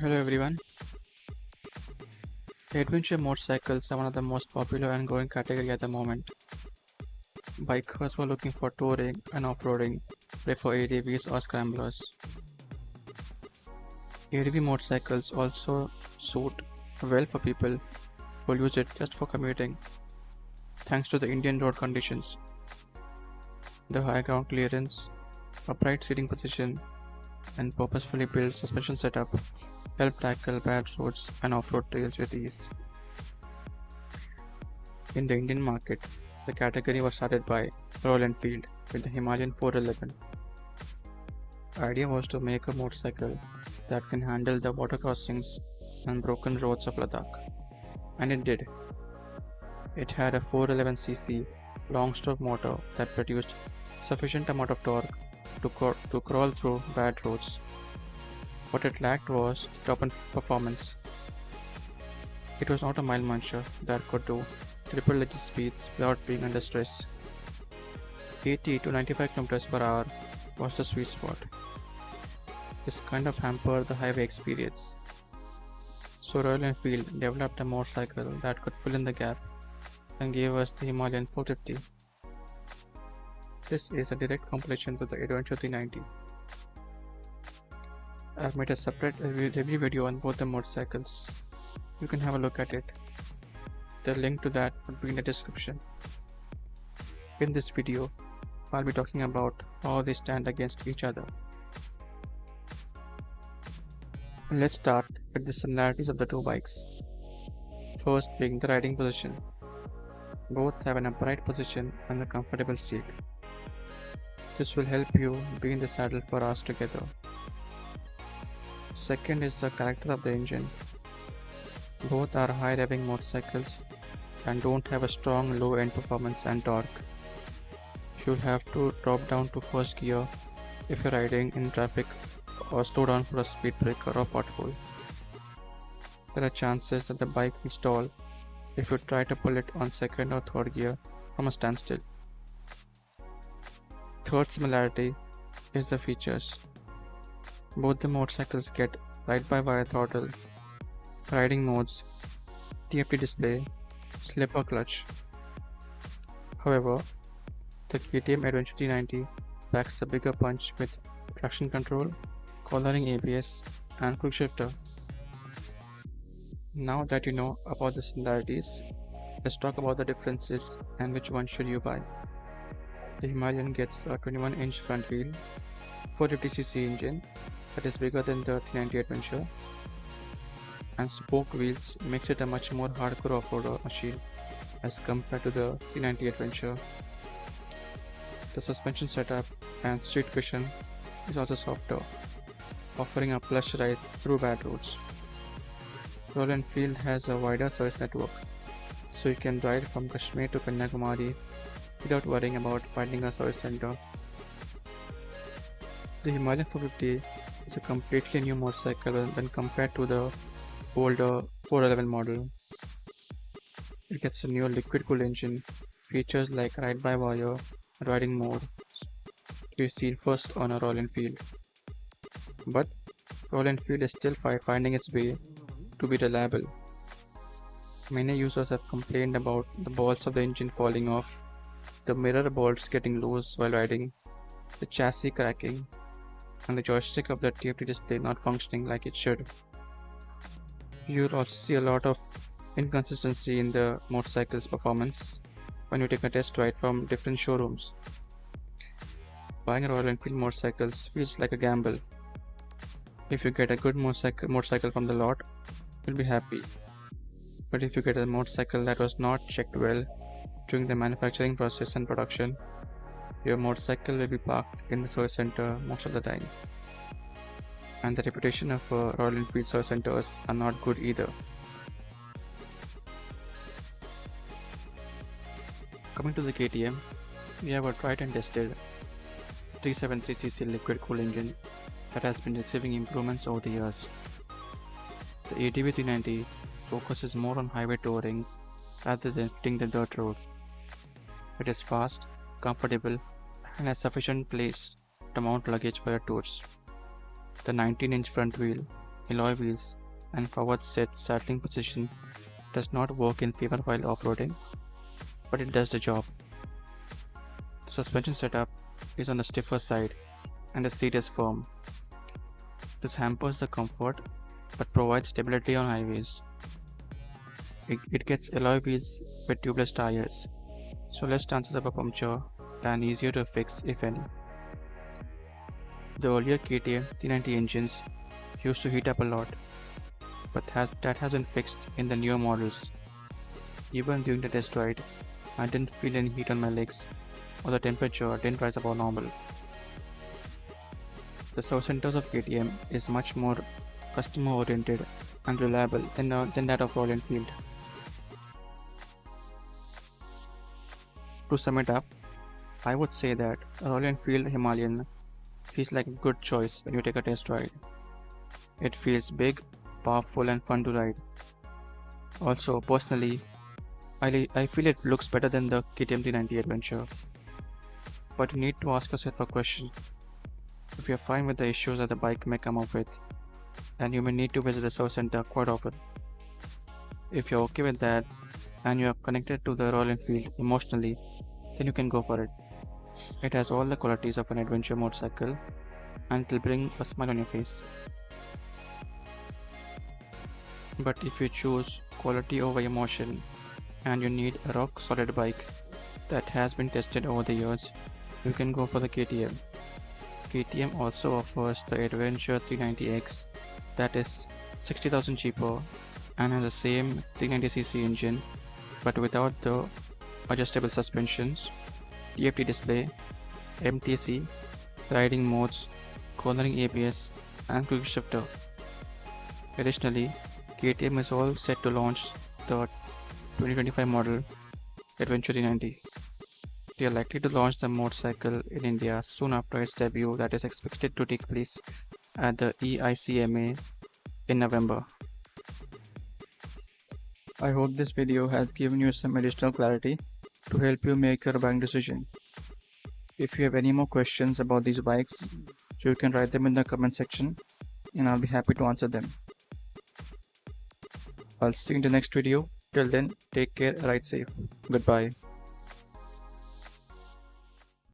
Hello everyone. Adventure motorcycles are one of the most popular and growing category at the moment. Bikers who are looking for touring and off-roading prefer ADVs or scramblers. ADV motorcycles also suit well for people who use it just for commuting, thanks to the Indian road conditions. The high ground clearance, upright seating position, and purposefully built suspension setup help tackle bad roads and off-road trails with ease. In the Indian market, the category was started by Royal Enfield with the Himalayan 411. The idea was to make a motorcycle that can handle the water crossings and broken roads of Ladakh. And it did. It had a 411cc long stroke motor that produced sufficient amount of torque to crawl through bad roads. What it lacked was top-end performance. It was not a mile muncher that could do triple-digit speeds without being under stress. 80 to 95 km per hour was the sweet spot. This kind of hampered the highway experience. So Royal Enfield developed a motorcycle that could fill in the gap and gave us the Himalayan 450. This is a direct competition to the Adventure 390. I've made a separate review video on both the motorcycles. You can have a look at it. The link to that would be in the description. In this video, I'll be talking about how they stand against each other. Let's start with the similarities of the two bikes. First being the riding position. Both have an upright position and a comfortable seat. This will help you be in the saddle for hours together. Second is the character of the engine. Both are high revving motorcycles and don't have a strong low end performance and torque. You'll have to drop down to first gear if you're riding in traffic or slow down for a speed breaker or pothole. There are chances that the bike will stall if you try to pull it on second or third gear from a standstill. Third similarity is the features. Both the motorcycles get ride-by-wire throttle, riding modes, TFT display, slipper clutch. However, the KTM Adventure 390 packs a bigger punch with traction control, cornering ABS, and quick shifter. Now that you know about the similarities, let's talk about the differences and which one should you buy. The Himalayan gets a 21-inch front wheel, 450cc engine that is bigger than the 390 Adventure, and spoked wheels makes it a much more hardcore off-road machine as compared to the 390 Adventure. The suspension setup and seat cushion is also softer, offering a plush ride through bad roads. Royal Enfield has a wider service network, so you can ride from Kashmir to Kanyakumari without worrying about finding a service center. The Himalayan 450 is a completely new motorcycle when compared to the older 411 model. It gets a new liquid-cooled engine, features like ride-by-wire, riding mode to be seen first on a Royal Enfield. But Royal Enfield is still finding its way to be reliable. Many users have complained about the balls of the engine falling off, the mirror bolts getting loose while riding, the chassis cracking, and the joystick of the TFT display not functioning like it should. You'll also see a lot of inconsistency in the motorcycle's performance when you take a test ride from different showrooms. Buying a Royal Enfield motorcycle feels like a gamble. If you get a good motorcycle from the lot, you'll be happy. But if you get a motorcycle that was not checked well during the manufacturing process and production, your motorcycle will be parked in the service center most of the time. And the reputation of Royal Enfield service centers are not good either. Coming to the KTM, we have a tried and tested 373cc liquid cooled engine that has been receiving improvements over the years. The ATV 390 focuses more on highway touring rather than hitting the dirt road. It is fast, comfortable, and has sufficient place to mount luggage for your tours. The 19-inch front wheel alloy wheels, and forward set saddling position does not work in favor while off-roading, but it does the job. The suspension setup is on the stiffer side and the seat is firm. This hampers the comfort but provides stability on highways. It gets alloy wheels with tubeless tires, so less chances of a puncture and easier to fix if any. The earlier KTM 390 engines used to heat up a lot, but that has been fixed in the newer models. Even during the test ride, I didn't feel any heat on my legs or the temperature didn't rise above normal. The service centers of KTM is much more customer oriented and reliable than that of Royal Enfield. To sum it up, I would say that a Royal Enfield Himalayan feels like a good choice when you take a test ride. It feels big, powerful and fun to ride. Also, personally, I feel it looks better than the KTM 390 Adventure. But you need to ask yourself a question. If you're fine with the issues that the bike may come up with, then you may need to visit the service center quite often. If you're okay with that, and you are connected to the Royal Enfield emotionally, then you can go for it. It has all the qualities of an adventure motorcycle and it will bring a smile on your face. But if you choose quality over emotion and you need a rock solid bike that has been tested over the years, you can go for the KTM. KTM also offers the Adventure 390X that is 60,000 cheaper and has the same 390cc engine but without the adjustable suspensions, TFT display, MTC, riding modes, cornering ABS and quick shifter. Additionally, KTM is all set to launch the 2025 model Adventure 390. They are likely to launch the motorcycle in India soon after its debut that is expected to take place at the EICMA in November. I hope this video has given you some additional clarity to help you make your buying decision. If you have any more questions about these bikes, you can write them in the comment section and I'll be happy to answer them. I'll see you in the next video. Till then, take care, ride safe. Goodbye.